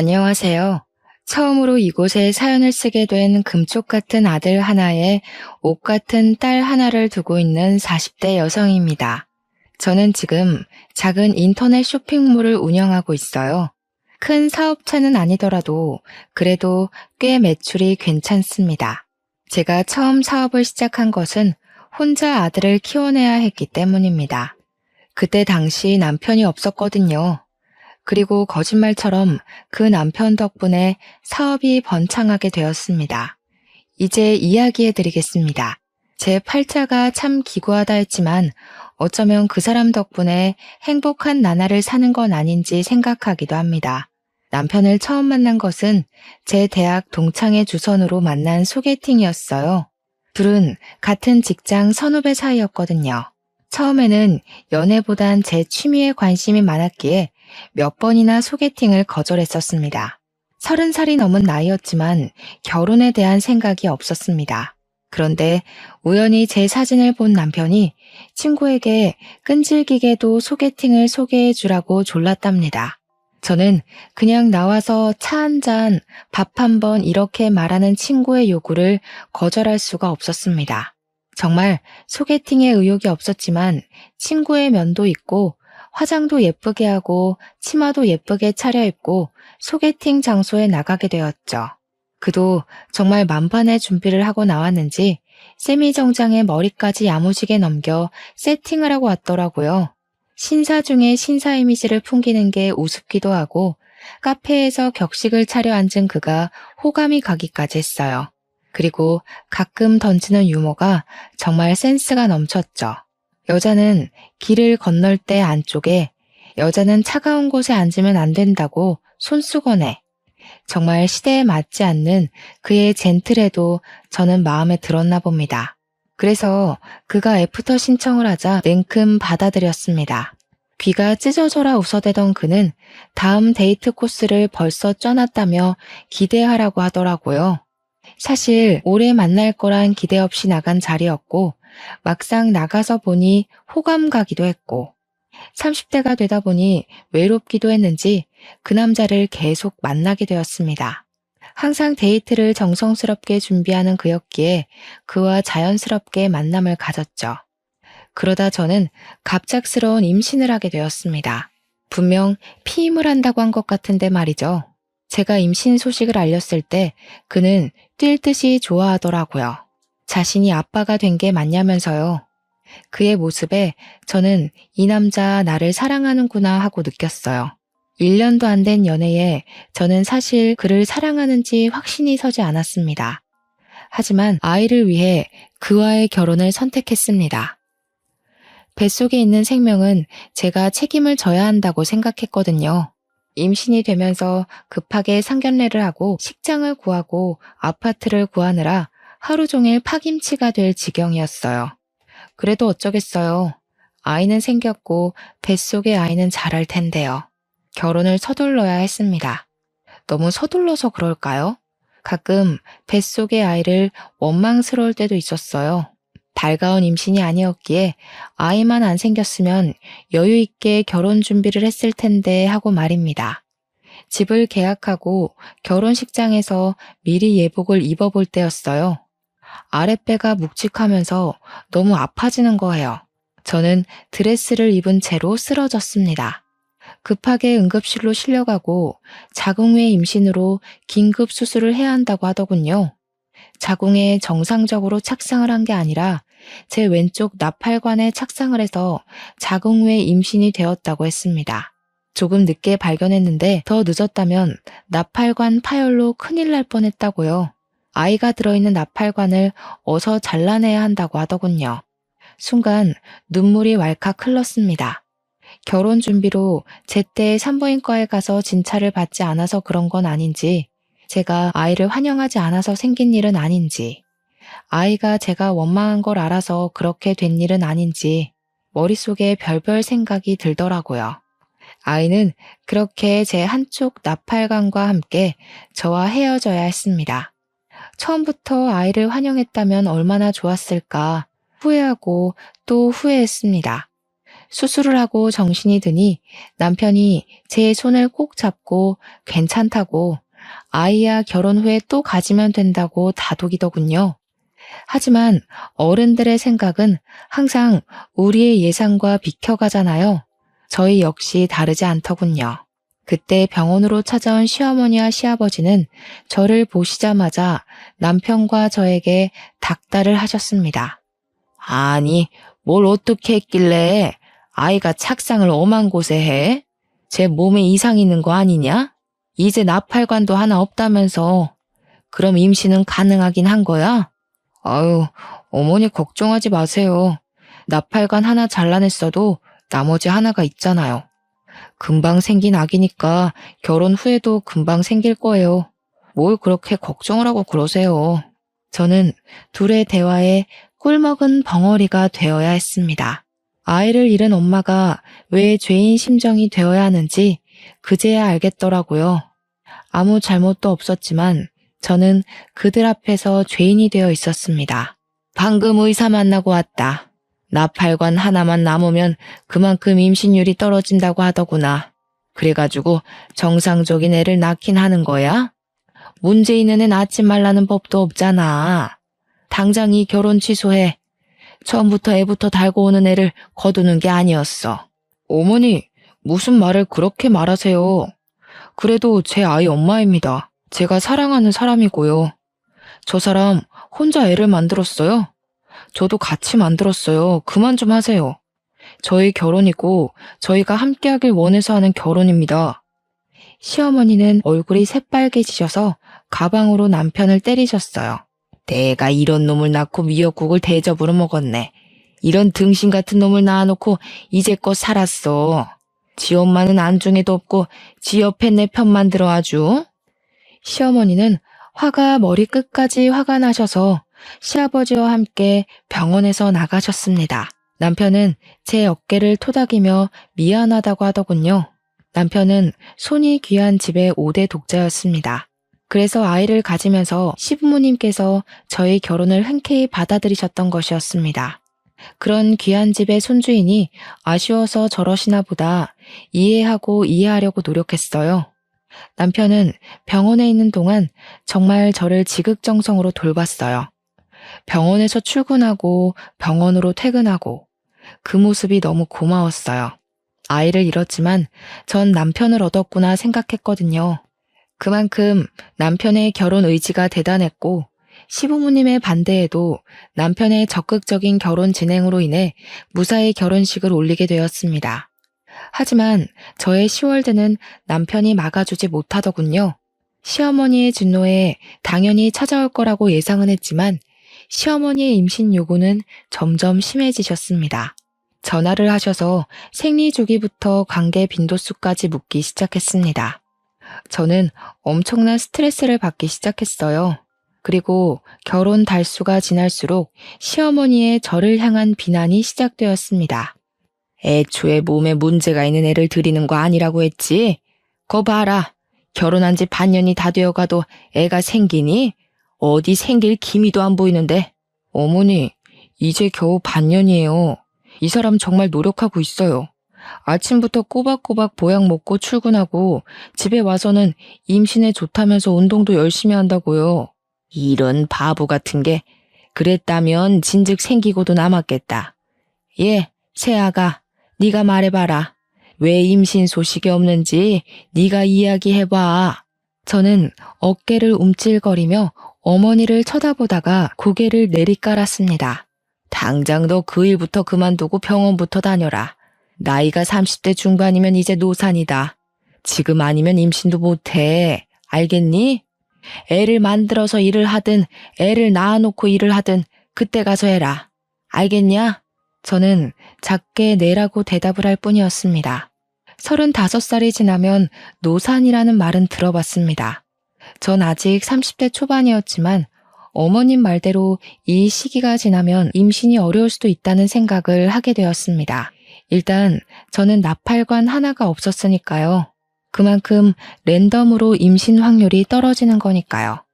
안녕하세요. 처음으로 이곳에 사연을 쓰게 된 금쪽 같은 아들 하나에 옥 같은 딸 하나를 두고 있는 40대 여성입니다. 저는 지금 작은 인터넷 쇼핑몰을 운영하고 있어요. 큰 사업체는 아니더라도 그래도 꽤 매출이 괜찮습니다. 제가 처음 사업을 시작한 것은 혼자 아들을 키워내야 했기 때문입니다. 그때 당시 남편이 없었거든요. 그리고 거짓말처럼 그 남편 덕분에 사업이 번창하게 되었습니다. 이제 이야기해 드리겠습니다. 제 팔자가 참 기구하다 했지만 어쩌면 그 사람 덕분에 행복한 나날을 사는 건 아닌지 생각하기도 합니다. 남편을 처음 만난 것은 제 대학 동창회 주선으로 만난 소개팅이었어요. 둘은 같은 직장 선후배 사이였거든요. 처음에는 연애보단 제 취미에 관심이 많았기에 몇 번이나 소개팅을 거절했었습니다. 30살이 넘은 나이였지만 결혼에 대한 생각이 없었습니다. 그런데 우연히 제 사진을 본 남편이 친구에게 끈질기게도 소개팅을 소개해 주라고 졸랐답니다. 저는 그냥 나와서 차 한 잔, 밥 한 번 이렇게 말하는 친구의 요구를 거절할 수가 없었습니다. 정말 소개팅에 의욕이 없었지만 친구의 면도 있고 화장도 예쁘게 하고 치마도 예쁘게 차려입고 소개팅 장소에 나가게 되었죠. 그도 정말 만반의 준비를 하고 나왔는지 세미정장에 머리까지 야무지게 넘겨 세팅을 하고 왔더라고요. 신사 중에 신사 이미지를 풍기는 게 우습기도 하고 카페에서 격식을 차려 앉은 그가 호감이 가기까지 했어요. 그리고 가끔 던지는 유머가 정말 센스가 넘쳤죠. 여자는 길을 건널 때 안쪽에, 여자는 차가운 곳에 앉으면 안 된다고 손수건에. 정말 시대에 맞지 않는 그의 젠틀해도 저는 마음에 들었나 봅니다. 그래서 그가 애프터 신청을 하자 냉큼 받아들였습니다. 귀가 찢어져라 웃어대던 그는 다음 데이트 코스를 벌써 쪄놨다며 기대하라고 하더라고요. 사실 오래 만날 거란 기대 없이 나간 자리였고 막상 나가서 보니 호감 가기도 했고 30대가 되다 보니 외롭기도 했는지 그 남자를 계속 만나게 되었습니다. 항상 데이트를 정성스럽게 준비하는 그였기에 그와 자연스럽게 만남을 가졌죠. 그러다 저는 갑작스러운 임신을 하게 되었습니다. 분명 피임을 한다고 한 것 같은데 말이죠. 제가 임신 소식을 알렸을 때 그는 뛸 듯이 좋아하더라고요. 자신이 아빠가 된 게 맞냐면서요. 그의 모습에 저는 이 남자 나를 사랑하는구나 하고 느꼈어요. 1년도 안 된 연애에 저는 사실 그를 사랑하는지 확신이 서지 않았습니다. 하지만 아이를 위해 그와의 결혼을 선택했습니다. 뱃속에 있는 생명은 제가 책임을 져야 한다고 생각했거든요. 임신이 되면서 급하게 상견례를 하고 식장을 구하고 아파트를 구하느라 하루 종일 파김치가 될 지경이었어요. 그래도 어쩌겠어요. 아이는 생겼고 뱃속의 아이는 자랄 텐데요. 결혼을 서둘러야 했습니다. 너무 서둘러서 그럴까요? 가끔 뱃속의 아이를 원망스러울 때도 있었어요. 달가운 임신이 아니었기에 아이만 안 생겼으면 여유 있게 결혼 준비를 했을 텐데 하고 말입니다. 집을 계약하고 결혼식장에서 미리 예복을 입어볼 때였어요. 아랫배가 묵직하면서 너무 아파지는 거예요. 저는 드레스를 입은 채로 쓰러졌습니다. 급하게 응급실로 실려가고 자궁외 임신으로 긴급 수술을 해야 한다고 하더군요. 자궁에 정상적으로 착상을 한 게 아니라 제 왼쪽 나팔관에 착상을 해서 자궁외 임신이 되었다고 했습니다. 조금 늦게 발견했는데 더 늦었다면 나팔관 파열로 큰일 날 뻔했다고요. 아이가 들어있는 나팔관을 어서 잘라내야 한다고 하더군요. 순간 눈물이 왈칵 흘렀습니다. 결혼 준비로 제때 산부인과에 가서 진찰을 받지 않아서 그런 건 아닌지, 제가 아이를 환영하지 않아서 생긴 일은 아닌지, 아이가 제가 원망한 걸 알아서 그렇게 된 일은 아닌지 머릿속에 별별 생각이 들더라고요. 아이는 그렇게 제 한쪽 나팔관과 함께 저와 헤어져야 했습니다. 처음부터 아이를 환영했다면 얼마나 좋았을까 후회하고 또 후회했습니다. 수술을 하고 정신이 드니 남편이 제 손을 꼭 잡고 괜찮다고, 아이야 결혼 후에 또 가지면 된다고 다독이더군요. 하지만 어른들의 생각은 항상 우리의 예상과 비켜가잖아요. 저희 역시 다르지 않더군요. 그때 병원으로 찾아온 시어머니와 시아버지는 저를 보시자마자 남편과 저에게 닥달을 하셨습니다. 아니, 뭘 어떻게 했길래 아이가 착상을 엄한 곳에 해? 제 몸에 이상 있는 거 아니냐? 이제 나팔관도 하나 없다면서. 그럼 임신은 가능하긴 한 거야? 아유, 어머니 걱정하지 마세요. 나팔관 하나 잘라냈어도 나머지 하나가 있잖아요. 금방 생긴 아기니까 결혼 후에도 금방 생길 거예요. 뭘 그렇게 걱정을 하고 그러세요. 저는 둘의 대화에 꿀먹은 벙어리가 되어야 했습니다. 아이를 잃은 엄마가 왜 죄인 심정이 되어야 하는지 그제야 알겠더라고요. 아무 잘못도 없었지만 저는 그들 앞에서 죄인이 되어 있었습니다. 방금 의사 만나고 왔다. 나팔관 하나만 남으면 그만큼 임신율이 떨어진다고 하더구나. 그래가지고 정상적인 애를 낳긴 하는 거야? 문제 있는 애 낳지 말라는 법도 없잖아. 당장 이 결혼 취소해. 처음부터 애부터 달고 오는 애를 거두는 게 아니었어. 어머니, 무슨 말을 그렇게 말하세요? 그래도 제 아이 엄마입니다. 제가 사랑하는 사람이고요. 저 사람 혼자 애를 만들었어요. 저도 같이 만들었어요. 그만 좀 하세요. 저희 결혼이고 저희가 함께하길 원해서 하는 결혼입니다. 시어머니는 얼굴이 새빨개지셔서 가방으로 남편을 때리셨어요. 내가 이런 놈을 낳고 미역국을 대접으로 먹었네. 이런 등신 같은 놈을 낳아놓고 이제껏 살았어. 지 엄마는 안중에도 없고 지 옆에 내 편만 들어 아주. 시어머니는 화가 머리끝까지 화가 나셔서 시아버지와 함께 병원에서 나가셨습니다. 남편은 제 어깨를 토닥이며 미안하다고 하더군요. 남편은 손이 귀한 집의 5대 독자였습니다. 그래서 아이를 가지면서 시부모님께서 저희 결혼을 흔쾌히 받아들이셨던 것이었습니다. 그런 귀한 집의 손주이니 아쉬워서 저러시나 보다 이해하고 이해하려고 노력했어요. 남편은 병원에 있는 동안 정말 저를 지극정성으로 돌봤어요. 병원에서 출근하고 병원으로 퇴근하고 그 모습이 너무 고마웠어요. 아이를 잃었지만 전 남편을 얻었구나 생각했거든요. 그만큼 남편의 결혼 의지가 대단했고 시부모님의 반대에도 남편의 적극적인 결혼 진행으로 인해 무사히 결혼식을 올리게 되었습니다. 하지만 저의 10월대는 남편이 막아주지 못하더군요. 시어머니의 진노에 당연히 찾아올 거라고 예상은 했지만 시어머니의 임신 요구는 점점 심해지셨습니다. 전화를 하셔서 생리 주기부터 관계 빈도수까지 묻기 시작했습니다. 저는 엄청난 스트레스를 받기 시작했어요. 그리고 결혼 달수가 지날수록 시어머니의 저를 향한 비난이 시작되었습니다. 애초에 몸에 문제가 있는 애를 들이는 거 아니라고 했지? 거 봐라. 결혼한 지 반년이 다 되어가도 애가 생기니? 어디 생길 기미도 안 보이는데. 어머니, 이제 겨우 반년이에요. 이 사람 정말 노력하고 있어요. 아침부터 꼬박꼬박 보약 먹고 출근하고 집에 와서는 임신에 좋다면서 운동도 열심히 한다고요. 이런 바보 같은 게. 그랬다면 진즉 생기고도 남았겠다. 예, 새아가, 네가 말해봐라. 왜 임신 소식이 없는지 네가 이야기해봐. 저는 어깨를 움찔거리며 어머니를 쳐다보다가 고개를 내리깔았습니다. 당장 너 그 일부터 그만두고 병원부터 다녀라. 나이가 30대 중반이면 이제 노산이다. 지금 아니면 임신도 못해. 알겠니? 애를 만들어서 일을 하든 애를 낳아놓고 일을 하든 그때 가서 해라. 알겠냐? 저는 작게 네라고 대답을 할 뿐이었습니다. 35살이 지나면 노산이라는 말은 들어봤습니다. 전 아직 30대 초반이었지만 어머님 말대로 이 시기가 지나면 임신이 어려울 수도 있다는 생각을 하게 되었습니다. 일단 저는 나팔관 하나가 없었으니까요. 그만큼 랜덤으로 임신 확률이 떨어지는 거니까요.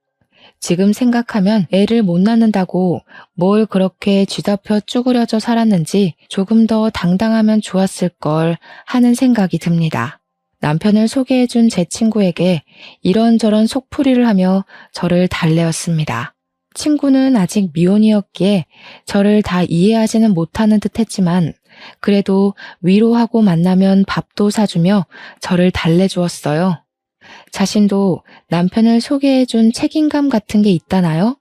지금 생각하면 애를 못 낳는다고 뭘 그렇게 쥐잡혀 쭈그려져 살았는지 조금 더 당당하면 좋았을 걸 하는 생각이 듭니다. 남편을 소개해준 제 친구에게 이런저런 속풀이를 하며 저를 달래었습니다. 친구는 아직 미혼이었기에 저를 다 이해하지는 못하는 듯 했지만 그래도 위로하고 만나면 밥도 사주며 저를 달래주었어요. 자신도 남편을 소개해준 책임감 같은 게 있다나요?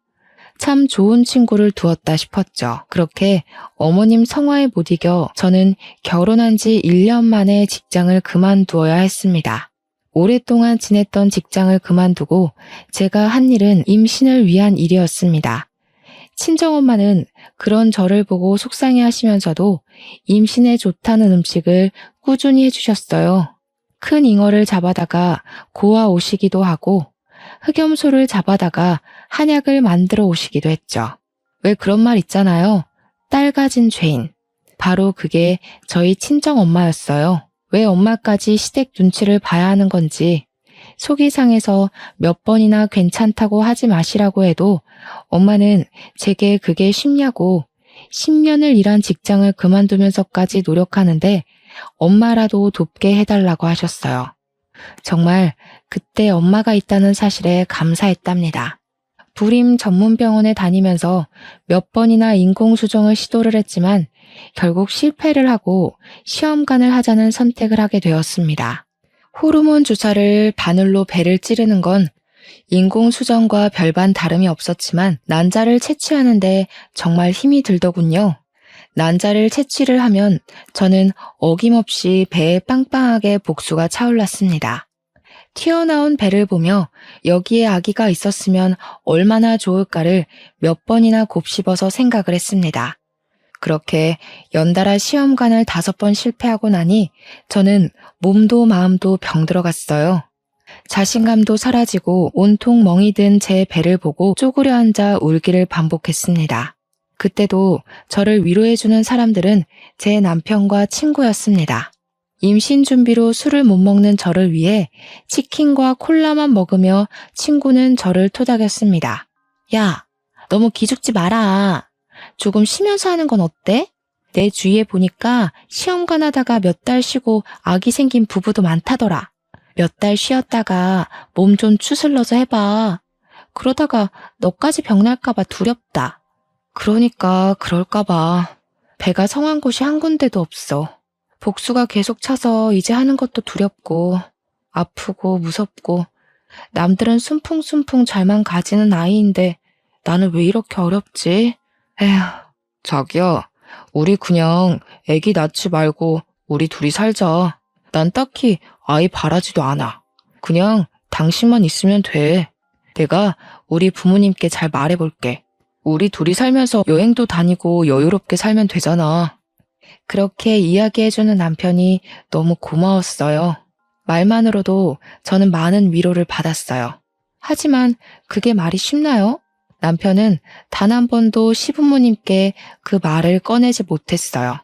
참 좋은 친구를 두었다 싶었죠. 그렇게 어머님 성화에 못 이겨 저는 결혼한 지 1년 만에 직장을 그만두어야 했습니다. 오랫동안 지냈던 직장을 그만두고 제가 한 일은 임신을 위한 일이었습니다. 친정엄마는 그런 저를 보고 속상해 하시면서도 임신에 좋다는 음식을 꾸준히 해주셨어요. 큰 잉어를 잡아다가 고아 오시기도 하고 흑염소를 잡아다가 한약을 만들어 오시기도 했죠. 왜 그런 말 있잖아요. 딸 가진 죄인. 바로 그게 저희 친정엄마였어요. 왜 엄마까지 시댁 눈치를 봐야 하는 건지 속이 상해서 몇 번이나 괜찮다고 하지 마시라고 해도 엄마는 제게 그게 쉽냐고 10년을 일한 직장을 그만두면서까지 노력하는데 엄마라도 돕게 해달라고 하셨어요. 정말 그때 엄마가 있다는 사실에 감사했답니다. 불임 전문병원에 다니면서 몇 번이나 인공수정을 시도를 했지만 결국 실패를 하고 시험관을 하자는 선택을 하게 되었습니다. 호르몬 주사를 바늘로 배를 찌르는 건 인공수정과 별반 다름이 없었지만 난자를 채취하는데 정말 힘이 들더군요. 난자를 채취를 하면 저는 어김없이 배에 빵빵하게 복수가 차올랐습니다. 튀어나온 배를 보며 여기에 아기가 있었으면 얼마나 좋을까를 몇 번이나 곱씹어서 생각을 했습니다. 그렇게 연달아 시험관을 5번 실패하고 나니 저는 몸도 마음도 병들어갔어요. 자신감도 사라지고 온통 멍이 든 제 배를 보고 쪼그려 앉아 울기를 반복했습니다. 그때도 저를 위로해주는 사람들은 제 남편과 친구였습니다. 임신 준비로 술을 못 먹는 저를 위해 치킨과 콜라만 먹으며 친구는 저를 토닥였습니다. 야, 너무 기죽지 마라. 조금 쉬면서 하는 건 어때? 내 주위에 보니까 시험관 하다가 몇 달 쉬고 아기 생긴 부부도 많다더라. 몇 달 쉬었다가 몸 좀 추슬러서 해봐. 그러다가 너까지 병날까봐 두렵다. 그러니까 그럴까봐. 배가 성한 곳이 한 군데도 없어. 복수가 계속 차서 이제 하는 것도 두렵고 아프고 무섭고 남들은 순풍순풍 잘만 가지는 아이인데 나는 왜 이렇게 어렵지? 에휴, 자기야, 우리 그냥 애기 낳지 말고 우리 둘이 살자. 난 딱히 아이 바라지도 않아. 그냥 당신만 있으면 돼. 내가 우리 부모님께 잘 말해볼게. 우리 둘이 살면서 여행도 다니고 여유롭게 살면 되잖아. 그렇게 이야기해주는 남편이 너무 고마웠어요. 말만으로도 저는 많은 위로를 받았어요. 하지만 그게 말이 쉽나요? 남편은 단 한 번도 시부모님께 그 말을 꺼내지 못했어요.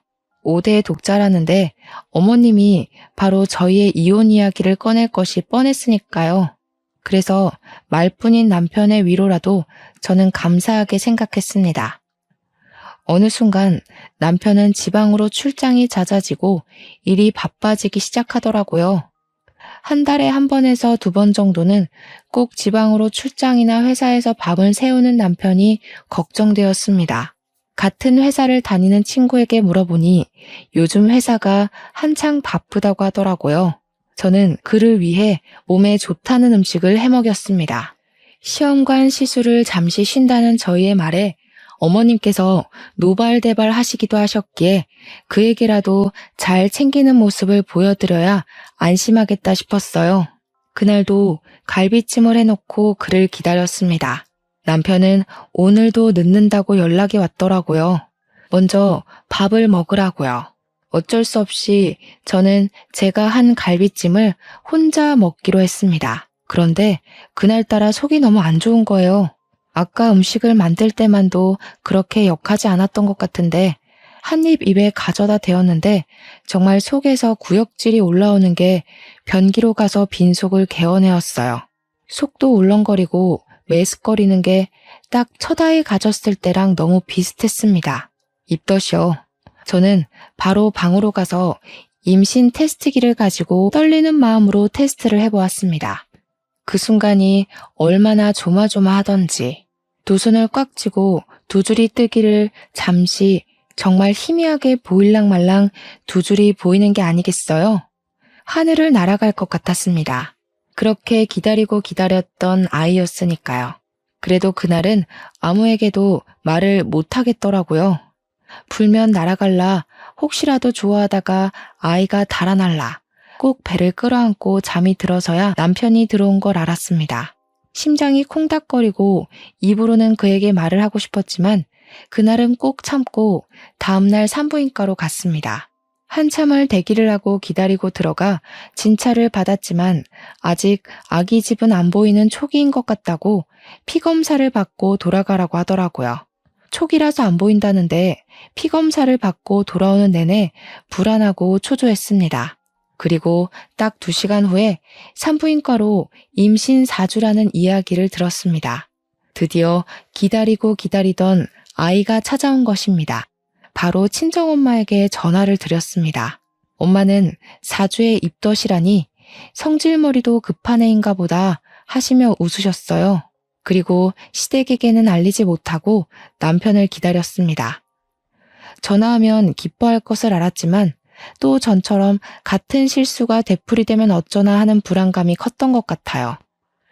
5대 독자라는데 어머님이 바로 저희의 이혼 이야기를 꺼낼 것이 뻔했으니까요. 그래서 말뿐인 남편의 위로라도 저는 감사하게 생각했습니다. 어느 순간 남편은 지방으로 출장이 잦아지고 일이 바빠지기 시작하더라고요. 한 달에 1번에서 2번 정도는 꼭 지방으로 출장이나 회사에서 밤을 새우는 남편이 걱정되었습니다. 같은 회사를 다니는 친구에게 물어보니 요즘 회사가 한창 바쁘다고 하더라고요. 저는 그를 위해 몸에 좋다는 음식을 해먹였습니다. 시험관 시술을 잠시 쉰다는 저희의 말에 어머님께서 노발대발 하시기도 하셨기에 그에게라도 잘 챙기는 모습을 보여드려야 안심하겠다 싶었어요. 그날도 갈비찜을 해놓고 그를 기다렸습니다. 남편은 오늘도 늦는다고 연락이 왔더라고요. 먼저 밥을 먹으라고요. 어쩔 수 없이 저는 제가 한 갈비찜을 혼자 먹기로 했습니다. 그런데 그날따라 속이 너무 안 좋은 거예요. 아까 음식을 만들 때만도 그렇게 역하지 않았던 것 같은데 한 입 입에 가져다 대었는데 정말 속에서 구역질이 올라오는 게 변기로 가서 빈속을 개어내었어요. 속도 울렁거리고 메스거리는 게 딱 첫 아이 가졌을 때랑 너무 비슷했습니다. 입덧이요. 저는 바로 방으로 가서 임신 테스트기를 가지고 떨리는 마음으로 테스트를 해보았습니다. 그 순간이 얼마나 조마조마하던지 두 손을 꽉 쥐고 두 줄이 뜨기를 잠시 정말 희미하게 보일랑 말랑 두 줄이 보이는 게 아니겠어요? 하늘을 날아갈 것 같았습니다. 그렇게 기다리고 기다렸던 아이였으니까요. 그래도 그날은 아무에게도 말을 못하겠더라고요. 불면 날아갈라, 혹시라도 좋아하다가 아이가 달아날라, 꼭 배를 끌어안고 잠이 들어서야 남편이 들어온 걸 알았습니다. 심장이 콩닥거리고 입으로는 그에게 말을 하고 싶었지만 그날은 꼭 참고 다음날 산부인과로 갔습니다. 한참을 대기를 하고 기다리고 들어가 진찰을 받았지만 아직 아기 집은 안 보이는 초기인 것 같다고 피검사를 받고 돌아가라고 하더라고요. 초기라서 안 보인다는데 피검사를 받고 돌아오는 내내 불안하고 초조했습니다. 그리고 딱 2시간 후에 산부인과로 임신 4주라는 이야기를 들었습니다. 드디어 기다리고 기다리던 아이가 찾아온 것입니다. 바로 친정엄마에게 전화를 드렸습니다. 엄마는 4주의 입덧이라니 성질머리도 급한 애인가 보다 하시며 웃으셨어요. 그리고 시댁에게는 알리지 못하고 남편을 기다렸습니다. 전화하면 기뻐할 것을 알았지만 또 전처럼 같은 실수가 되풀이되면 어쩌나 하는 불안감이 컸던 것 같아요.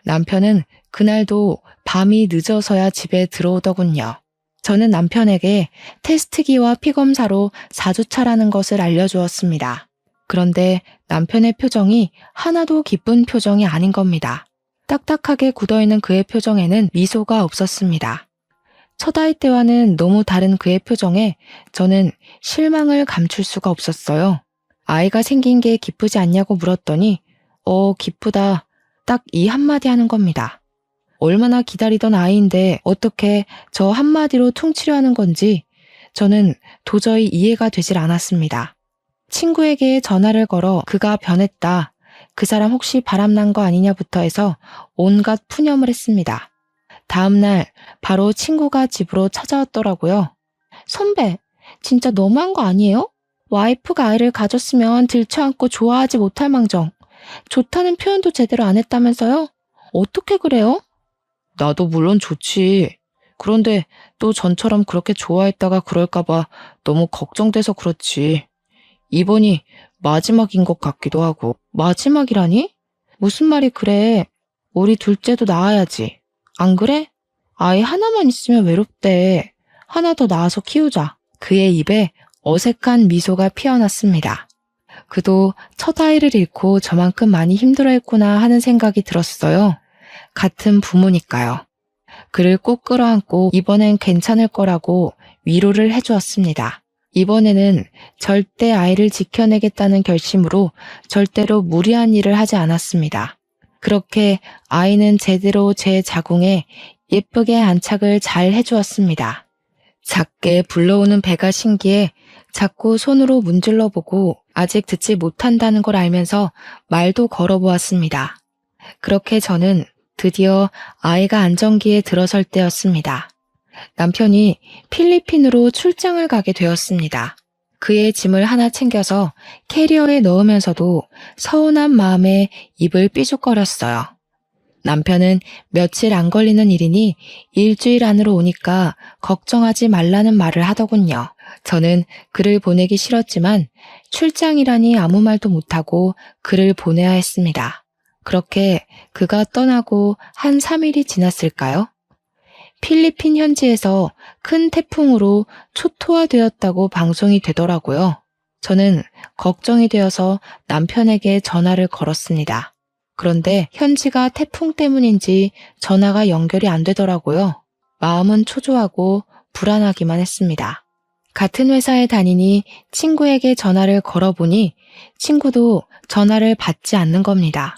남편은 그날도 밤이 늦어서야 집에 들어오더군요. 저는 남편에게 테스트기와 피검사로 4주차라는 것을 알려주었습니다. 그런데 남편의 표정이 하나도 기쁜 표정이 아닌 겁니다. 딱딱하게 굳어있는 그의 표정에는 미소가 없었습니다. 첫 아이 때와는 너무 다른 그의 표정에 저는 실망을 감출 수가 없었어요. 아이가 생긴 게 기쁘지 않냐고 물었더니 기쁘다. 딱 이 한마디 하는 겁니다. 얼마나 기다리던 아이인데 어떻게 저 한마디로 퉁치려 하는 건지 저는 도저히 이해가 되질 않았습니다. 친구에게 전화를 걸어 그가 변했다. 그 사람 혹시 바람난 거 아니냐부터 해서 온갖 푸념을 했습니다. 다음날 바로 친구가 집으로 찾아왔더라고요. 선배, 진짜 너무한 거 아니에요? 와이프가 아이를 가졌으면 들쳐안고 좋아하지 못할 망정. 좋다는 표현도 제대로 안 했다면서요? 어떻게 그래요? 나도 물론 좋지. 그런데 또 전처럼 그렇게 좋아했다가 그럴까봐 너무 걱정돼서 그렇지. 이번이 마지막인 것 같기도 하고. 마지막이라니? 무슨 말이 그래. 우리 둘째도 낳아야지. 안 그래? 아이 하나만 있으면 외롭대. 하나 더 낳아서 키우자. 그의 입에 어색한 미소가 피어났습니다. 그도 첫 아이를 잃고 저만큼 많이 힘들어했구나 하는 생각이 들었어요. 같은 부모니까요. 그를 꼭 끌어안고 이번엔 괜찮을 거라고 위로를 해주었습니다. 이번에는 절대 아이를 지켜내겠다는 결심으로 절대로 무리한 일을 하지 않았습니다. 그렇게 아이는 제대로 제 자궁에 예쁘게 안착을 잘 해주었습니다. 작게 불러오는 배가 신기해 자꾸 손으로 문질러 보고 아직 듣지 못한다는 걸 알면서 말도 걸어보았습니다. 그렇게 저는 드디어 아이가 안정기에 들어설 때였습니다. 남편이 필리핀으로 출장을 가게 되었습니다. 그의 짐을 하나 챙겨서 캐리어에 넣으면서도 서운한 마음에 입을 삐죽거렸어요. 남편은 며칠 안 걸리는 일이니 일주일 안으로 오니까 걱정하지 말라는 말을 하더군요. 저는 그를 보내기 싫었지만 출장이라니 아무 말도 못하고 그를 보내야 했습니다. 그렇게 그가 떠나고 한 3일이 지났을까요? 필리핀 현지에서 큰 태풍으로 초토화되었다고 방송이 되더라고요. 저는 걱정이 되어서 남편에게 전화를 걸었습니다. 그런데 현지가 태풍 때문인지 전화가 연결이 안 되더라고요. 마음은 초조하고 불안하기만 했습니다. 같은 회사에 다니니 친구에게 전화를 걸어보니 친구도 전화를 받지 않는 겁니다.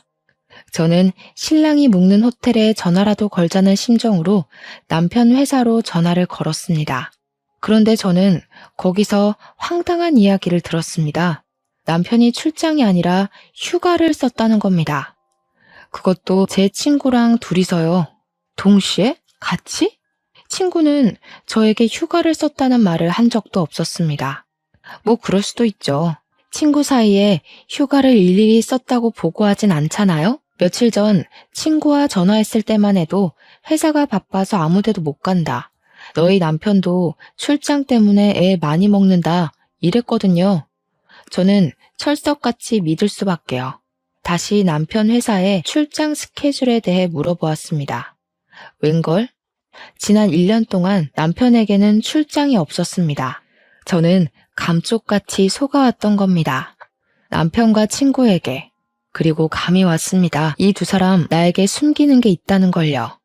저는 신랑이 묵는 호텔에 전화라도 걸자는 심정으로 남편 회사로 전화를 걸었습니다. 그런데 저는 거기서 황당한 이야기를 들었습니다. 남편이 출장이 아니라 휴가를 썼다는 겁니다. 그것도 제 친구랑 둘이서요. 동시에? 같이? 친구는 저에게 휴가를 썼다는 말을 한 적도 없었습니다. 뭐 그럴 수도 있죠. 친구 사이에 휴가를 일일이 썼다고 보고하진 않잖아요? 며칠 전 친구와 전화했을 때만 해도 회사가 바빠서 아무 데도 못 간다. 너희 남편도 출장 때문에 애 많이 먹는다. 이랬거든요. 저는 철석같이 믿을 수밖에요. 다시 남편 회사의 출장 스케줄에 대해 물어보았습니다. 웬걸? 지난 1년 동안 남편에게는 출장이 없었습니다. 저는 감쪽같이 속아왔던 겁니다. 남편과 친구에게. 그리고 감이 왔습니다. 이 두 사람 나에게 숨기는 게 있다는 걸요.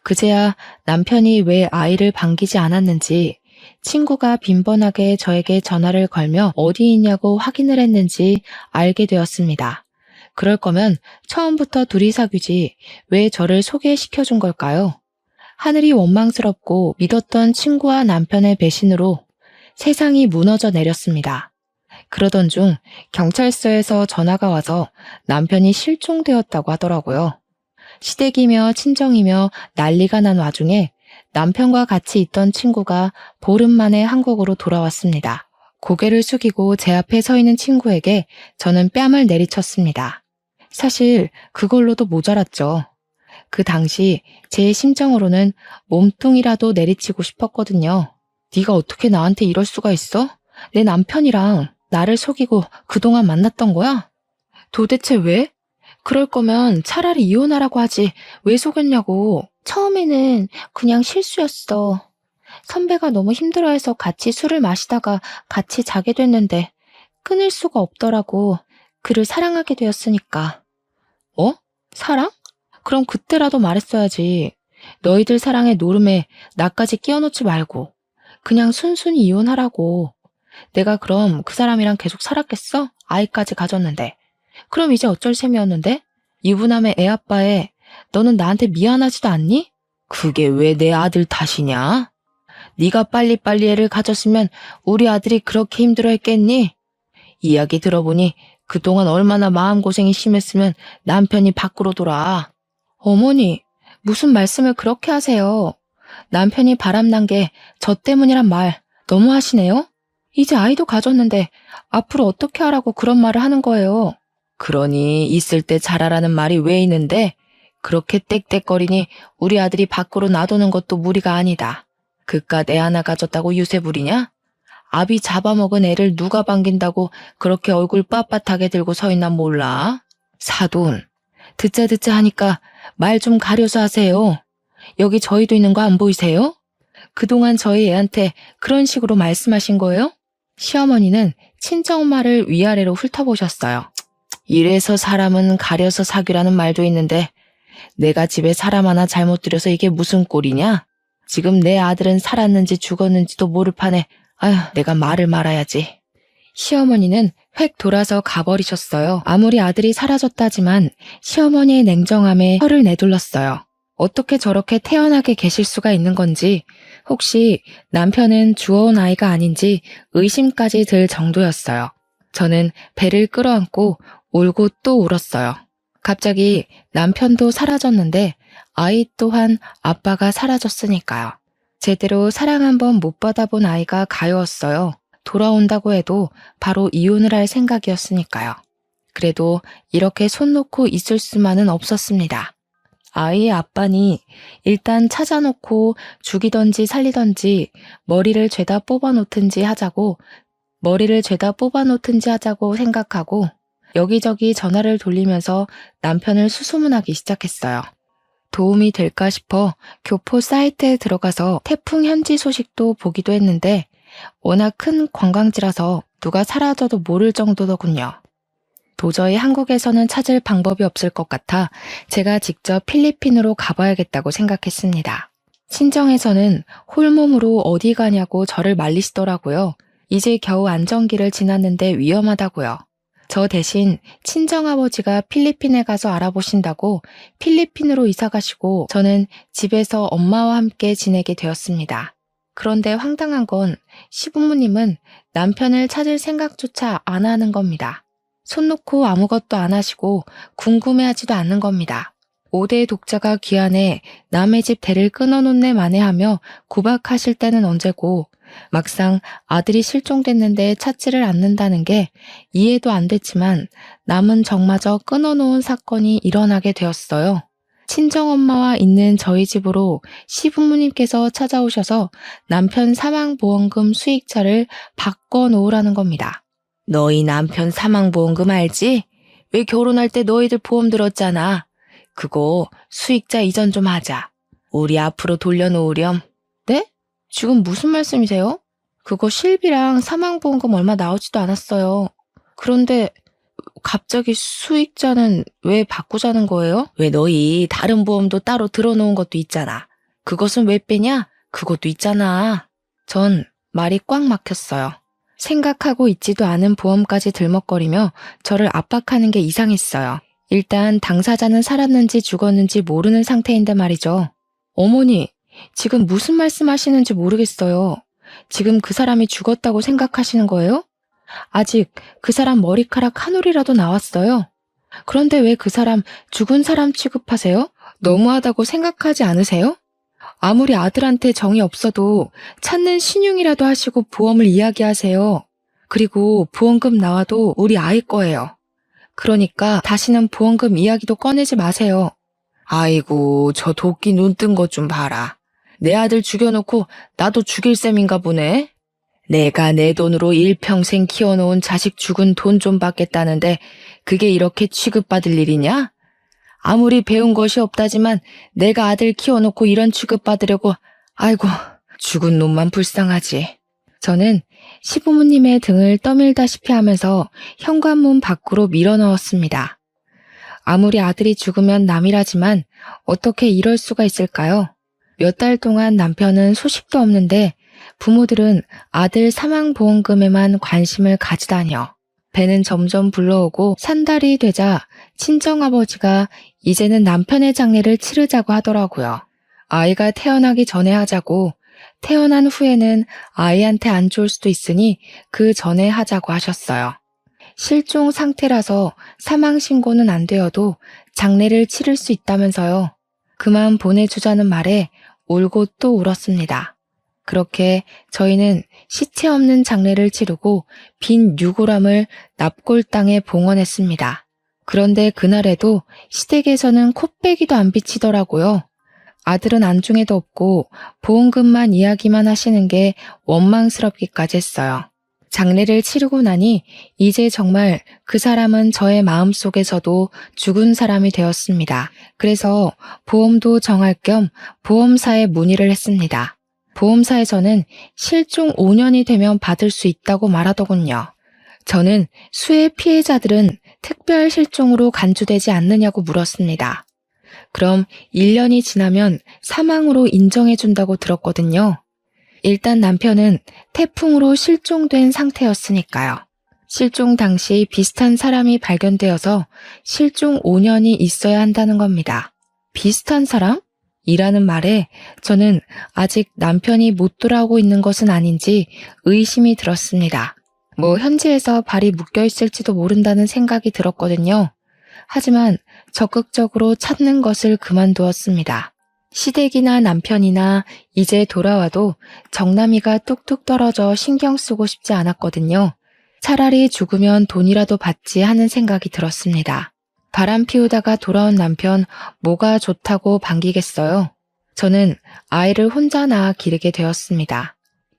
그제야 남편이 왜 아이를 반기지 않았는지, 친구가 빈번하게 저에게 전화를 걸며 어디 있냐고 확인을 했는지 알게 되었습니다. 그럴 거면 처음부터 둘이 사귀지 왜 저를 소개시켜준 걸까요? 하늘이 원망스럽고 믿었던 친구와 남편의 배신으로 세상이 무너져 내렸습니다. 그러던 중 경찰서에서 전화가 와서 남편이 실종되었다고 하더라고요. 시댁이며 친정이며 난리가 난 와중에 남편과 같이 있던 친구가 보름 만에 한국으로 돌아왔습니다. 고개를 숙이고 제 앞에 서 있는 친구에게 저는 뺨을 내리쳤습니다. 사실 그걸로도 모자랐죠. 그 당시 제 심정으로는 몸통이라도 내리치고 싶었거든요. 네가 어떻게 나한테 이럴 수가 있어? 내 남편이랑 나를 속이고 그동안 만났던 거야? 도대체 왜? 그럴 거면 차라리 이혼하라고 하지 왜 속였냐고. 처음에는 그냥 실수였어. 선배가 너무 힘들어해서 같이 술을 마시다가 같이 자게 됐는데 끊을 수가 없더라고. 그를 사랑하게 되었으니까. 어? 사랑? 그럼 그때라도 말했어야지. 너희들 사랑의 노름에 나까지 끼워놓지 말고 그냥 순순히 이혼하라고. 내가 그럼 그 사람이랑 계속 살았겠어? 아이까지 가졌는데. 그럼 이제 어쩔 셈이었는데? 유부남의 애아빠에 너는 나한테 미안하지도 않니? 그게 왜 내 아들 탓이냐? 네가 빨리빨리 애를 가졌으면 우리 아들이 그렇게 힘들어했겠니? 이야기 들어보니 그동안 얼마나 마음고생이 심했으면 남편이 밖으로 돌아. 어머니, 무슨 말씀을 그렇게 하세요? 남편이 바람난 게 저 때문이란 말 너무 하시네요? 이제 아이도 가졌는데 앞으로 어떻게 하라고 그런 말을 하는 거예요? 그러니 있을 때 잘하라는 말이 왜 있는데 그렇게 떽떽거리니 우리 아들이 밖으로 놔두는 것도 무리가 아니다. 그깟 애 하나 가졌다고 유세 부리냐? 아비 잡아먹은 애를 누가 반긴다고 그렇게 얼굴 빳빳하게 들고 서 있나 몰라? 사돈, 듣자 하니까 말 좀 가려서 하세요. 여기 저희도 있는 거 안 보이세요? 그동안 저희 애한테 그런 식으로 말씀하신 거예요? 시어머니는 친정엄마를 위아래로 훑어보셨어요. 이래서 사람은 가려서 사귀라는 말도 있는데 내가 집에 사람 하나 잘못 들여서 이게 무슨 꼴이냐? 지금 내 아들은 살았는지 죽었는지도 모를 판에 아휴 내가 말을 말아야지. 시어머니는 획 돌아서 가버리셨어요. 아무리 아들이 사라졌다지만 시어머니의 냉정함에 혀를 내둘렀어요. 어떻게 저렇게 태연하게 계실 수가 있는 건지, 혹시 남편은 주워온 아이가 아닌지 의심까지 들 정도였어요. 저는 배를 끌어안고 울고 또 울었어요. 갑자기 남편도 사라졌는데 아이 또한 아빠가 사라졌으니까요. 제대로 사랑 한번 못 받아본 아이가 가여웠어요. 돌아온다고 해도 바로 이혼을 할 생각이었으니까요. 그래도 이렇게 손 놓고 있을 수만은 없었습니다. 아이의 아빠니 일단 찾아놓고 죽이던지 살리던지 머리를 죄다 뽑아놓든지 하자고 생각하고 여기저기 전화를 돌리면서 남편을 수소문하기 시작했어요. 도움이 될까 싶어 교포 사이트에 들어가서 태풍 현지 소식도 보기도 했는데 워낙 큰 관광지라서 누가 사라져도 모를 정도더군요. 도저히 한국에서는 찾을 방법이 없을 것 같아 제가 직접 필리핀으로 가봐야겠다고 생각했습니다. 친정에서는 홀몸으로 어디 가냐고 저를 말리시더라고요. 이제 겨우 안정기를 지났는데 위험하다고요. 저 대신 친정아버지가 필리핀에 가서 알아보신다고 필리핀으로 이사 가시고 저는 집에서 엄마와 함께 지내게 되었습니다. 그런데 황당한 건 시부모님은 남편을 찾을 생각조차 안 하는 겁니다. 손 놓고 아무것도 안 하시고 궁금해하지도 않는 겁니다. 5대 독자가 귀환해 남의 집 대를 끊어놓네 마네하며 구박하실 때는 언제고 막상 아들이 실종됐는데 찾지를 않는다는 게 이해도 안 됐지만 남은 정마저 끊어놓은 사건이 일어나게 되었어요. 친정엄마와 있는 저희 집으로 시부모님께서 찾아오셔서 남편 사망보험금 수익자를 바꿔놓으라는 겁니다. 너희 남편 사망보험금 알지? 왜 결혼할 때 너희들 보험 들었잖아. 그거 수익자 이전 좀 하자. 우리 앞으로 돌려놓으렴. 네? 지금 무슨 말씀이세요? 그거 실비랑 사망보험금 얼마 나오지도 않았어요. 그런데 갑자기 수익자는 왜 바꾸자는 거예요? 왜 너희 다른 보험도 따로 들어놓은 것도 있잖아. 그것은 왜 빼냐? 그것도 있잖아. 전 말이 꽉 막혔어요. 생각하고 있지도 않은 보험까지 들먹거리며 저를 압박하는 게 이상했어요. 일단 당사자는 살았는지 죽었는지 모르는 상태인데 말이죠. 어머니, 지금 무슨 말씀하시는지 모르겠어요. 지금 그 사람이 죽었다고 생각하시는 거예요? 아직 그 사람 머리카락 한 올이라도 나왔어요. 그런데 왜 그 사람 죽은 사람 취급하세요? 너무하다고 생각하지 않으세요? 아무리 아들한테 정이 없어도 찾는 신용이라도 하시고 보험을 이야기하세요. 그리고 보험금 나와도 우리 아이 거예요. 그러니까 다시는 보험금 이야기도 꺼내지 마세요. 아이고, 저 도끼 눈 뜬 것 좀 봐라. 내 아들 죽여놓고 나도 죽일 셈인가 보네. 내가 내 돈으로 일평생 키워놓은 자식 죽은 돈 좀 받겠다는데 그게 이렇게 취급받을 일이냐? 아무리 배운 것이 없다지만 내가 아들 키워놓고 이런 취급받으려고, 아이고, 죽은 놈만 불쌍하지. 저는 시부모님의 등을 떠밀다시피 하면서 현관문 밖으로 밀어넣었습니다. 아무리 아들이 죽으면 남이라지만 어떻게 이럴 수가 있을까요? 몇 달 동안 남편은 소식도 없는데 부모들은 아들 사망보험금에만 관심을 가지다니요. 배는 점점 불러오고 산달이 되자 친정아버지가 이제는 남편의 장례를 치르자고 하더라고요. 아이가 태어나기 전에 하자고, 태어난 후에는 아이한테 안 좋을 수도 있으니 그 전에 하자고 하셨어요. 실종 상태라서 사망신고는 안 되어도 장례를 치를 수 있다면서요. 그만 보내주자는 말에 울고 또 울었습니다. 그렇게 저희는 시체 없는 장례를 치르고 빈 유골함을 납골 땅에 봉헌했습니다. 그런데 그날에도 시댁에서는 코빼기도 안 비치더라고요. 아들은 안중에도 없고 보험금만 이야기만 하시는 게 원망스럽기까지 했어요. 장례를 치르고 나니 이제 정말 그 사람은 저의 마음속에서도 죽은 사람이 되었습니다. 그래서 보험도 정할 겸 보험사에 문의를 했습니다. 보험사에서는 실종 5년이 되면 받을 수 있다고 말하더군요. 저는 수해 피해자들은 특별 실종으로 간주되지 않느냐고 물었습니다. 그럼 1년이 지나면 사망으로 인정해준다고 들었거든요. 일단 남편은 태풍으로 실종된 상태였으니까요. 실종 당시 비슷한 사람이 발견되어서 실종 5년이 있어야 한다는 겁니다. 비슷한 사람? 이라는 말에 저는 아직 남편이 못 돌아오고 있는 것은 아닌지 의심이 들었습니다. 현지에서 발이 묶여 있을지도 모른다는 생각이 들었거든요. 하지만 적극적으로 찾는 것을 그만두었습니다. 시댁이나 남편이나 이제 돌아와도 정남이가 뚝뚝 떨어져 신경 쓰고 싶지 않았거든요. 차라리 죽으면 돈이라도 받지 하는 생각이 들었습니다. 바람 피우다가 돌아온 남편 뭐가 좋다고 반기겠어요. 저는 아이를 혼자 낳아 기르게 되었습니다.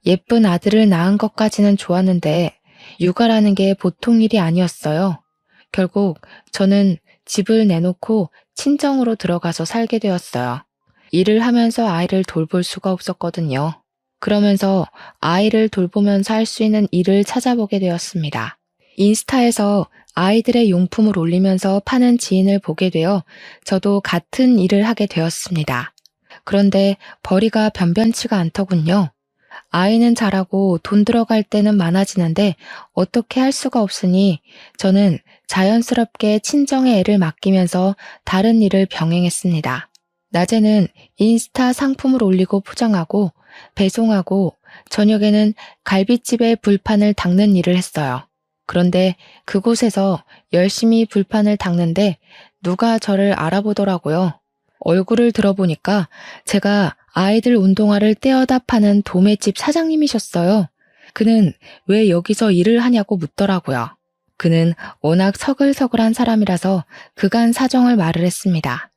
예쁜 아들을 낳은 것까지는 좋았는데 육아라는 게 보통 일이 아니었어요. 결국 저는 집을 내놓고 친정으로 들어가서 살게 되었어요. 일을 하면서 아이를 돌볼 수가 없었거든요. 그러면서 아이를 돌보면서 할 수 있는 일을 찾아보게 되었습니다. 인스타에서 아이들의 용품을 올리면서 파는 지인을 보게 되어 저도 같은 일을 하게 되었습니다. 그런데 벌이가 변변치가 않더군요. 아이는 자라고 돈 들어갈 때는 많아지는데 어떻게 할 수가 없으니 저는 자연스럽게 친정의 애를 맡기면서 다른 일을 병행했습니다. 낮에는 인스타 상품을 올리고 포장하고 배송하고 저녁에는 갈비집에 불판을 닦는 일을 했어요. 그런데 그곳에서 열심히 불판을 닦는데 누가 저를 알아보더라고요. 얼굴을 들어보니까 제가 아이들 운동화를 떼어다 파는 도매집 사장님이셨어요. 그는 왜 여기서 일을 하냐고 묻더라고요. 그는 워낙 서글서글한 사람이라서 그간 사정을 말을 했습니다.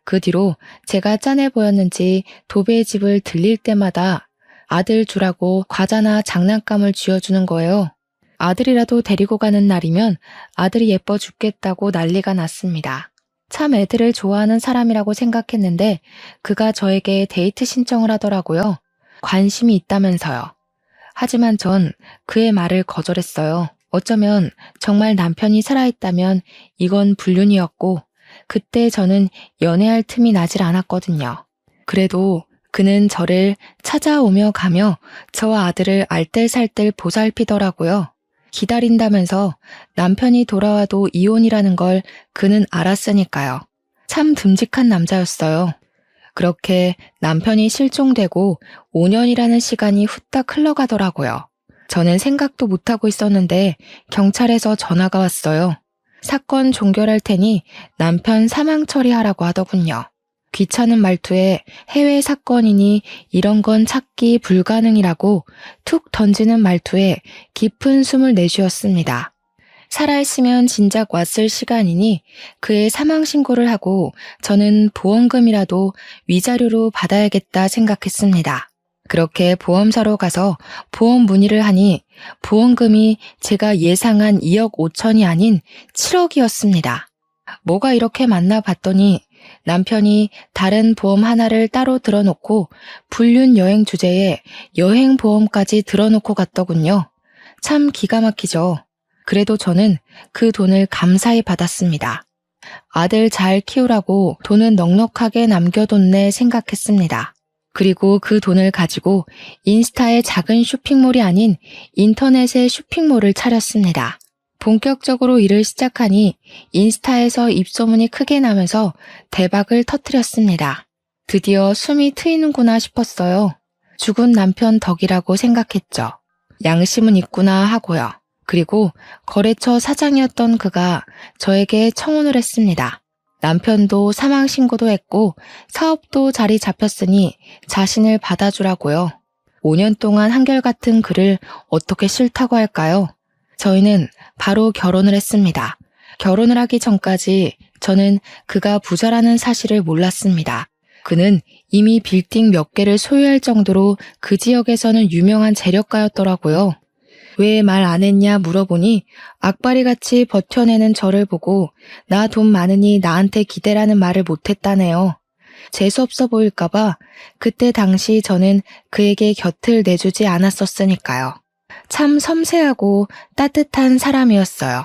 그 뒤로 제가 짠해 보였는지 도배의 집을 들릴 때마다 아들 주라고 과자나 장난감을 쥐어주는 거예요. 아들이라도 데리고 가는 날이면 아들이 예뻐 죽겠다고 난리가 났습니다. 참 애들을 좋아하는 사람이라고 생각했는데 그가 저에게 데이트 신청을 하더라고요. 관심이 있다면서요. 하지만 전 그의 말을 거절했어요. 어쩌면 정말 남편이 살아있다면 이건 불륜이었고 그때 저는 연애할 틈이 나질 않았거든요. 그래도 그는 저를 찾아오며 가며 저와 아들을 알뜰살뜰 보살피더라고요. 기다린다면서 남편이 돌아와도 이혼이라는 걸 그는 알았으니까요. 참 듬직한 남자였어요. 그렇게 남편이 실종되고 5년이라는 시간이 후딱 흘러가더라고요. 저는 생각도 못하고 있었는데 경찰에서 전화가 왔어요. 사건 종결할 테니 남편 사망 처리하라고 하더군요. 귀찮은 말투에 해외 사건이니 이런 건 찾기 불가능이라고 툭 던지는 말투에 깊은 숨을 내쉬었습니다. 살아있으면 진작 왔을 시간이니 그의 사망 신고를 하고 저는 보험금이라도 위자료로 받아야겠다 생각했습니다. 그렇게 보험사로 가서 보험 문의를 하니 보험금이 제가 예상한 2억 5천이 아닌 7억이었습니다. 뭐가 이렇게 많나 봤더니 남편이 다른 보험 하나를 따로 들어놓고 불륜 여행 주제에 여행 보험까지 들어놓고 갔더군요. 참 기가 막히죠. 그래도 저는 그 돈을 감사히 받았습니다. 아들 잘 키우라고 돈은 넉넉하게 남겨뒀네 생각했습니다. 그리고 그 돈을 가지고 인스타의 작은 쇼핑몰이 아닌 인터넷의 쇼핑몰을 차렸습니다. 본격적으로 일을 시작하니 인스타에서 입소문이 크게 나면서 대박을 터뜨렸습니다. 드디어 숨이 트이는구나 싶었어요. 죽은 남편 덕이라고 생각했죠. 양심은 있구나 하고요. 그리고 거래처 사장이었던 그가 저에게 청혼을 했습니다. 남편도 사망 신고도 했고 사업도 자리 잡혔으니 자신을 받아주라고요. 5년 동안 한결같은 그를 어떻게 싫다고 할까요? 저희는 바로 결혼을 했습니다. 결혼을 하기 전까지 저는 그가 부자라는 사실을 몰랐습니다. 그는 이미 빌딩 몇 개를 소유할 정도로 그 지역에서는 유명한 재력가였더라고요. 왜 말 안 했냐 물어보니 악바리같이 버텨내는 저를 보고 나 돈 많으니 나한테 기대라는 말을 못했다네요. 재수없어 보일까봐 그때 당시 저는 그에게 곁을 내주지 않았었으니까요. 참 섬세하고 따뜻한 사람이었어요.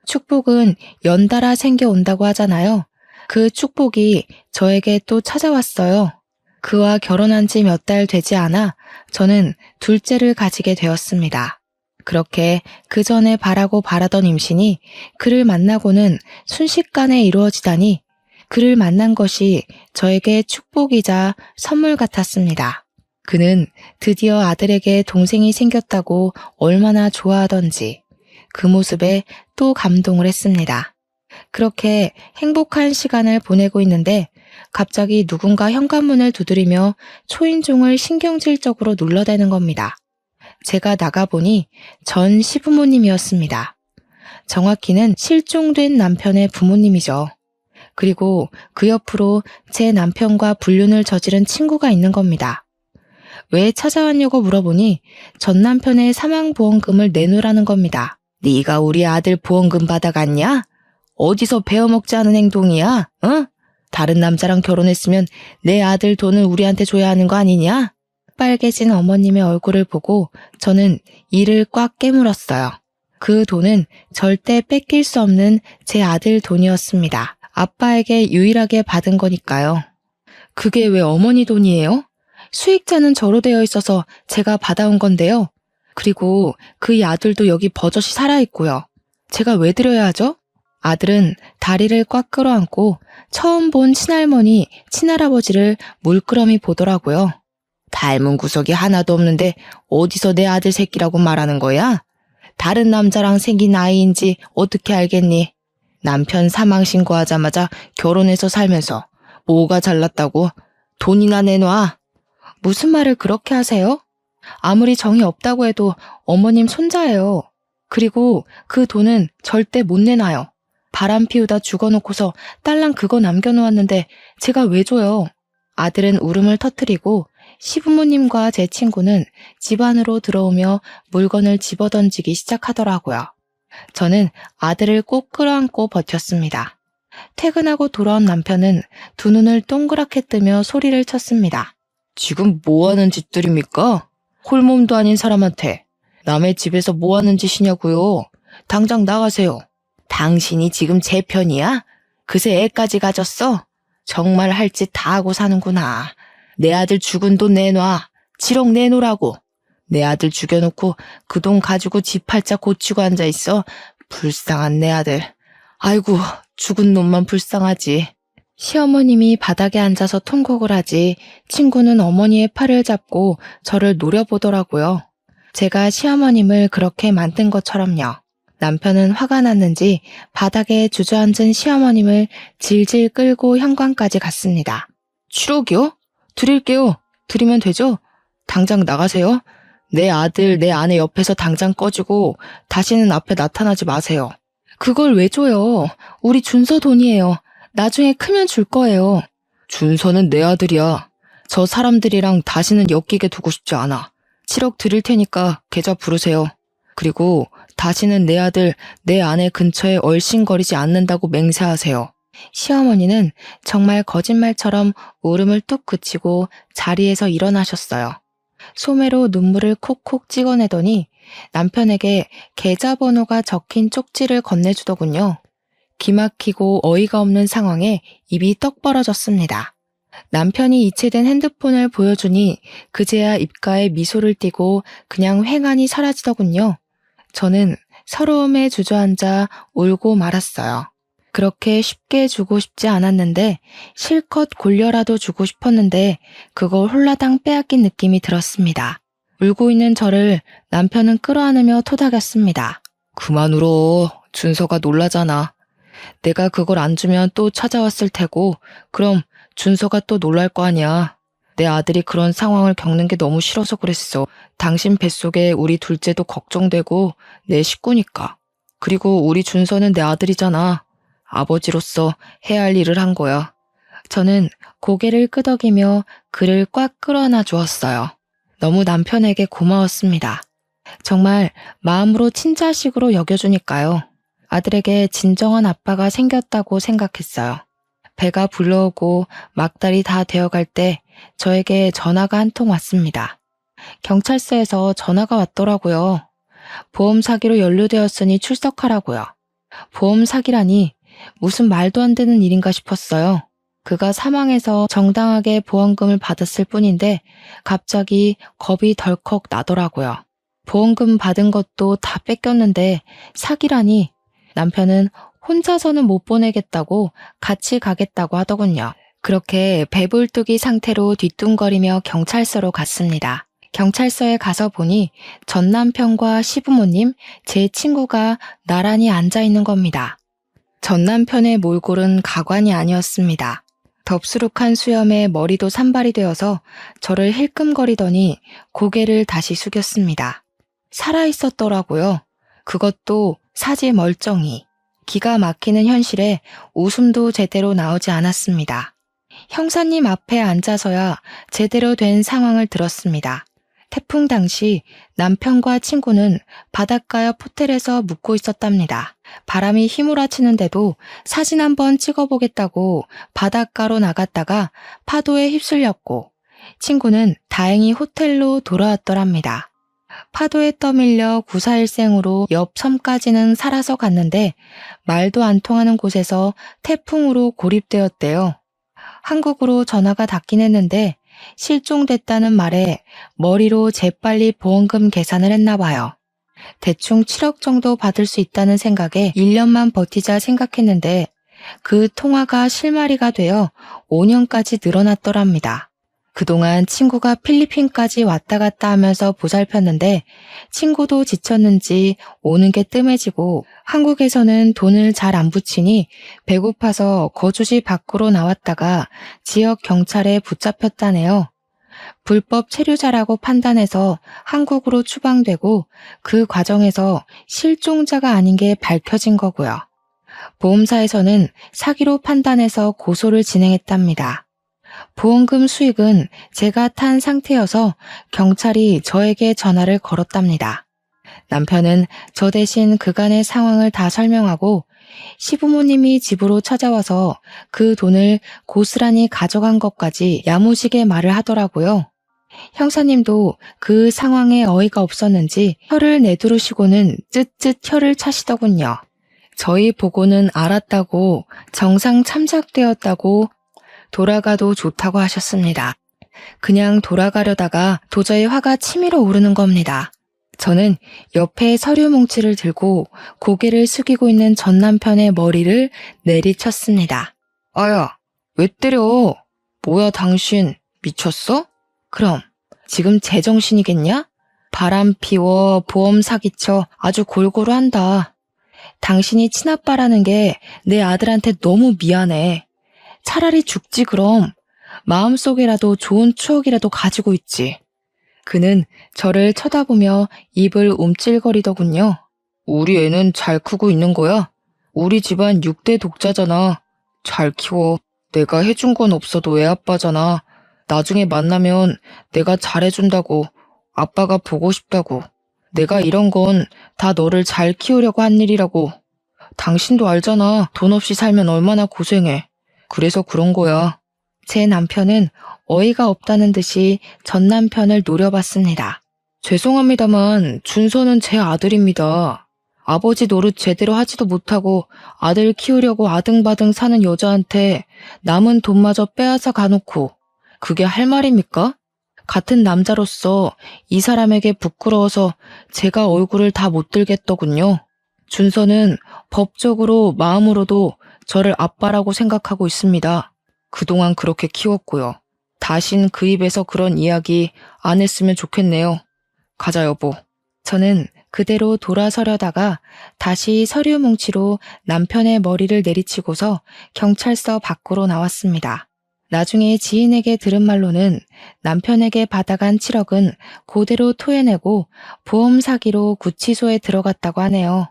축복은 연달아 생겨온다고 하잖아요. 그 축복이 저에게 또 찾아왔어요. 그와 결혼한 지 몇 달 되지 않아 저는 둘째를 가지게 되었습니다. 그렇게 그 전에 바라던 임신이 그를 만나고는 순식간에 이루어지다니 그를 만난 것이 저에게 축복이자 선물 같았습니다. 그는 드디어 아들에게 동생이 생겼다고 얼마나 좋아하던지 그 모습에 또 감동을 했습니다. 그렇게 행복한 시간을 보내고 있는데 갑자기 누군가 현관문을 두드리며 초인종을 신경질적으로 눌러대는 겁니다. 제가 나가보니 전 시부모님이었습니다. 정확히는 실종된 남편의 부모님이죠. 그리고 그 옆으로 제 남편과 불륜을 저지른 친구가 있는 겁니다. 왜 찾아왔냐고 물어보니 전 남편의 사망보험금을 내놓으라는 겁니다. 네가 우리 아들 보험금 받아갔냐? 어디서 베어먹지 않은 행동이야? 응? 다른 남자랑 결혼했으면 내 아들 돈을 우리한테 줘야 하는 거 아니냐? 빨개진 어머님의 얼굴을 보고 저는 이를 꽉 깨물었어요. 그 돈은 절대 뺏길 수 없는 제 아들 돈이었습니다. 아빠에게 유일하게 받은 거니까요. 그게 왜 어머니 돈이에요? 수익자는 저로 되어 있어서 제가 받아온 건데요. 그리고 그 아들도 여기 버젓이 살아있고요. 제가 왜 드려야 하죠? 아들은 다리를 꽉 끌어안고 처음 본 친할머니, 친할아버지를 물끄러미 보더라고요. 닮은 구석이 하나도 없는데 어디서 내 아들 새끼라고 말하는 거야? 다른 남자랑 생긴 아이인지 어떻게 알겠니? 남편 사망 신고하자마자 결혼해서 살면서 뭐가 잘났다고? 돈이나 내놔. 무슨 말을 그렇게 하세요? 아무리 정이 없다고 해도 어머님 손자예요. 그리고 그 돈은 절대 못 내놔요. 바람 피우다 죽어놓고서 딸랑 그거 남겨놓았는데 제가 왜 줘요? 아들은 울음을 터뜨리고 시부모님과 제 친구는 집 안으로 들어오며 물건을 집어던지기 시작하더라고요. 저는 아들을 꼭 끌어안고 버텼습니다. 퇴근하고 돌아온 남편은 두 눈을 동그랗게 뜨며 소리를 쳤습니다. 지금 뭐하는 짓들입니까? 홀몸도 아닌 사람한테 남의 집에서 뭐하는 짓이냐고요? 당장 나가세요. 당신이 지금 제 편이야? 그새 애까지 가졌어? 정말 할 짓 다 하고 사는구나. 내 아들 죽은 돈 내놔. 7억 내놓으라고. 내 아들 죽여놓고 그 돈 가지고 집 팔자 고치고 앉아있어. 불쌍한 내 아들. 아이고, 죽은 놈만 불쌍하지. 시어머님이 바닥에 앉아서 통곡을 하지 친구는 어머니의 팔을 잡고 저를 노려보더라고요. 제가 시어머님을 그렇게 만든 것처럼요. 남편은 화가 났는지 바닥에 주저앉은 시어머님을 질질 끌고 현관까지 갔습니다. 7억이요? 드릴게요. 드리면 되죠? 당장 나가세요. 내 아들, 내 아내 옆에서 당장 꺼지고 다시는 앞에 나타나지 마세요. 그걸 왜 줘요? 우리 준서 돈이에요. 나중에 크면 줄 거예요. 준서는 내 아들이야. 저 사람들이랑 다시는 엮이게 두고 싶지 않아. 7억 드릴 테니까 계좌 부르세요. 그리고 다시는 내 아들, 내 아내 근처에 얼씬거리지 않는다고 맹세하세요. 시어머니는 정말 거짓말처럼 울음을 뚝 그치고 자리에서 일어나셨어요. 소매로 눈물을 콕콕 찍어내더니 남편에게 계좌번호가 적힌 쪽지를 건네주더군요. 기막히고 어이가 없는 상황에 입이 떡 벌어졌습니다. 남편이 이체된 핸드폰을 보여주니 그제야 입가에 미소를 띠고 그냥 횡하니 사라지더군요. 저는 서러움에 주저앉아 울고 말았어요. 그렇게 쉽게 주고 싶지 않았는데 실컷 골려라도 주고 싶었는데 그걸 홀라당 빼앗긴 느낌이 들었습니다. 울고 있는 저를 남편은 끌어안으며 토닥였습니다. 그만 울어. 준서가 놀라잖아. 내가 그걸 안 주면 또 찾아왔을 테고 그럼 준서가 또 놀랄 거 아니야. 내 아들이 그런 상황을 겪는 게 너무 싫어서 그랬어. 당신 뱃속에 우리 둘째도 걱정되고 내 식구니까. 그리고 우리 준서는 내 아들이잖아. 아버지로서 해야 할 일을 한 거야. 저는 고개를 끄덕이며 그를 꽉 끌어안아 주었어요. 너무 남편에게 고마웠습니다. 정말 마음으로 친자식으로 여겨주니까요. 아들에게 진정한 아빠가 생겼다고 생각했어요. 배가 불러오고 막달이 다 되어갈 때 저에게 전화가 한 통 왔습니다. 경찰서에서 전화가 왔더라고요. 보험 사기로 연루되었으니 출석하라고요. 보험 사기라니 무슨 말도 안 되는 일인가 싶었어요. 그가 사망해서 정당하게 보험금을 받았을 뿐인데 갑자기 겁이 덜컥 나더라고요. 보험금 받은 것도 다 뺏겼는데 사기라니 남편은 혼자서는 못 보내겠다고 같이 가겠다고 하더군요. 그렇게 배불뚝이 상태로 뒤뚱거리며 경찰서로 갔습니다. 경찰서에 가서 보니 전 남편과 시부모님, 제 친구가 나란히 앉아 있는 겁니다. 전 남편의 몰골은 가관이 아니었습니다. 덥수룩한 수염에 머리도 산발이 되어서 저를 힐끔거리더니 고개를 다시 숙였습니다. 살아있었더라고요. 그것도 사지 멀쩡히. 기가 막히는 현실에 웃음도 제대로 나오지 않았습니다. 형사님 앞에 앉아서야 제대로 된 상황을 들었습니다. 태풍 당시 남편과 친구는 바닷가 옆 호텔에서 묵고 있었답니다. 바람이 휘몰아치는데도 사진 한번 찍어보겠다고 바닷가로 나갔다가 파도에 휩쓸렸고 친구는 다행히 호텔로 돌아왔더랍니다. 파도에 떠밀려 구사일생으로 옆 섬까지는 살아서 갔는데 말도 안 통하는 곳에서 태풍으로 고립되었대요. 한국으로 전화가 닿긴 했는데 실종됐다는 말에 머리로 재빨리 보험금 계산을 했나 봐요. 대충 7억 정도 받을 수 있다는 생각에 1년만 버티자 생각했는데 그 통화가 실마리가 되어 5년까지 늘어났더랍니다. 그동안 친구가 필리핀까지 왔다 갔다 하면서 보살폈는데 친구도 지쳤는지 오는 게 뜸해지고 한국에서는 돈을 잘 안 붙이니 배고파서 거주지 밖으로 나왔다가 지역 경찰에 붙잡혔다네요. 불법 체류자라고 판단해서 한국으로 추방되고 그 과정에서 실종자가 아닌 게 밝혀진 거고요. 보험사에서는 사기로 판단해서 고소를 진행했답니다. 보험금 수익은 제가 탄 상태여서 경찰이 저에게 전화를 걸었답니다. 남편은 저 대신 그간의 상황을 다 설명하고 시부모님이 집으로 찾아와서 그 돈을 고스란히 가져간 것까지 야무지게 말을 하더라고요. 형사님도 그 상황에 어이가 없었는지 혀를 내두르시고는 쯧쯧 혀를 차시더군요. 저희 보고는 알았다고, 정상 참작되었다고, 돌아가도 좋다고 하셨습니다. 그냥 돌아가려다가 도저히 화가 치밀어 오르는 겁니다. 저는 옆에 서류 뭉치를 들고 고개를 숙이고 있는 전 남편의 머리를 내리쳤습니다. 아야, 왜 때려? 뭐야 당신, 미쳤어? 그럼 지금 제정신이겠냐? 바람 피워, 보험 사기쳐, 아주 골고루 한다. 당신이 친아빠라는 게 내 아들한테 너무 미안해. 차라리 죽지 그럼. 마음속에라도 좋은 추억이라도 가지고 있지. 그는 저를 쳐다보며 입을 움찔거리더군요. 우리 애는 잘 크고 있는 거야? 우리 집안 6대 독자잖아. 잘 키워. 내가 해준 건 없어도 애 아빠잖아. 나중에 만나면 내가 잘해준다고. 아빠가 보고 싶다고. 내가 이런 건 다 너를 잘 키우려고 한 일이라고. 당신도 알잖아. 돈 없이 살면 얼마나 고생해. 그래서 그런 거야. 제 남편은 어이가 없다는 듯이 전 남편을 노려봤습니다. 죄송합니다만 준서는 제 아들입니다. 아버지 노릇 제대로 하지도 못하고 아들 키우려고 아등바등 사는 여자한테 남은 돈마저 빼앗아 가놓고 그게 할 말입니까? 같은 남자로서 이 사람에게 부끄러워서 제가 얼굴을 다 못 들겠더군요. 준서는 법적으로 마음으로도 저를 아빠라고 생각하고 있습니다. 그동안 그렇게 키웠고요. 다신 그 입에서 그런 이야기 안 했으면 좋겠네요. 가자 여보. 저는 그대로 돌아서려다가 다시 서류 뭉치로 남편의 머리를 내리치고서 경찰서 밖으로 나왔습니다. 나중에 지인에게 들은 말로는 남편에게 받아간 7억은 그대로 토해내고 보험 사기로 구치소에 들어갔다고 하네요.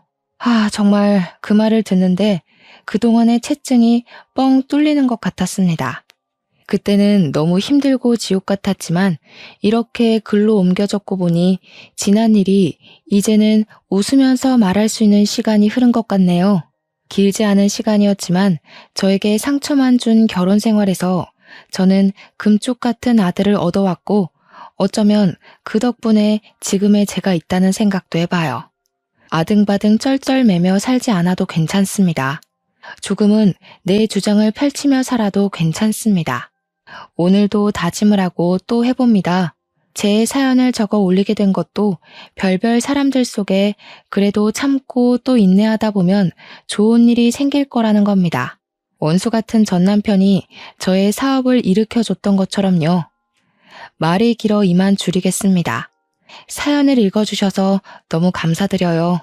정말 그 말을 듣는데 그동안의 채증이 뻥 뚫리는 것 같았습니다. 그때는 너무 힘들고 지옥 같았지만 이렇게 글로 옮겨졌고 보니 지난 일이 이제는 웃으면서 말할 수 있는 시간이 흐른 것 같네요. 길지 않은 시간이었지만 저에게 상처만 준 결혼 생활에서 저는 금쪽 같은 아들을 얻어왔고 어쩌면 그 덕분에 지금의 제가 있다는 생각도 해봐요. 아등바등 쩔쩔매며 살지 않아도 괜찮습니다. 조금은 내 주장을 펼치며 살아도 괜찮습니다. 오늘도 다짐을 하고 또 해봅니다. 제 사연을 적어 올리게 된 것도 별별 사람들 속에 그래도 참고 또 인내하다 보면 좋은 일이 생길 거라는 겁니다. 원수 같은 전 남편이 저의 사업을 일으켜줬던 것처럼요. 말이 길어 이만 줄이겠습니다. 사연을 읽어주셔서 너무 감사드려요.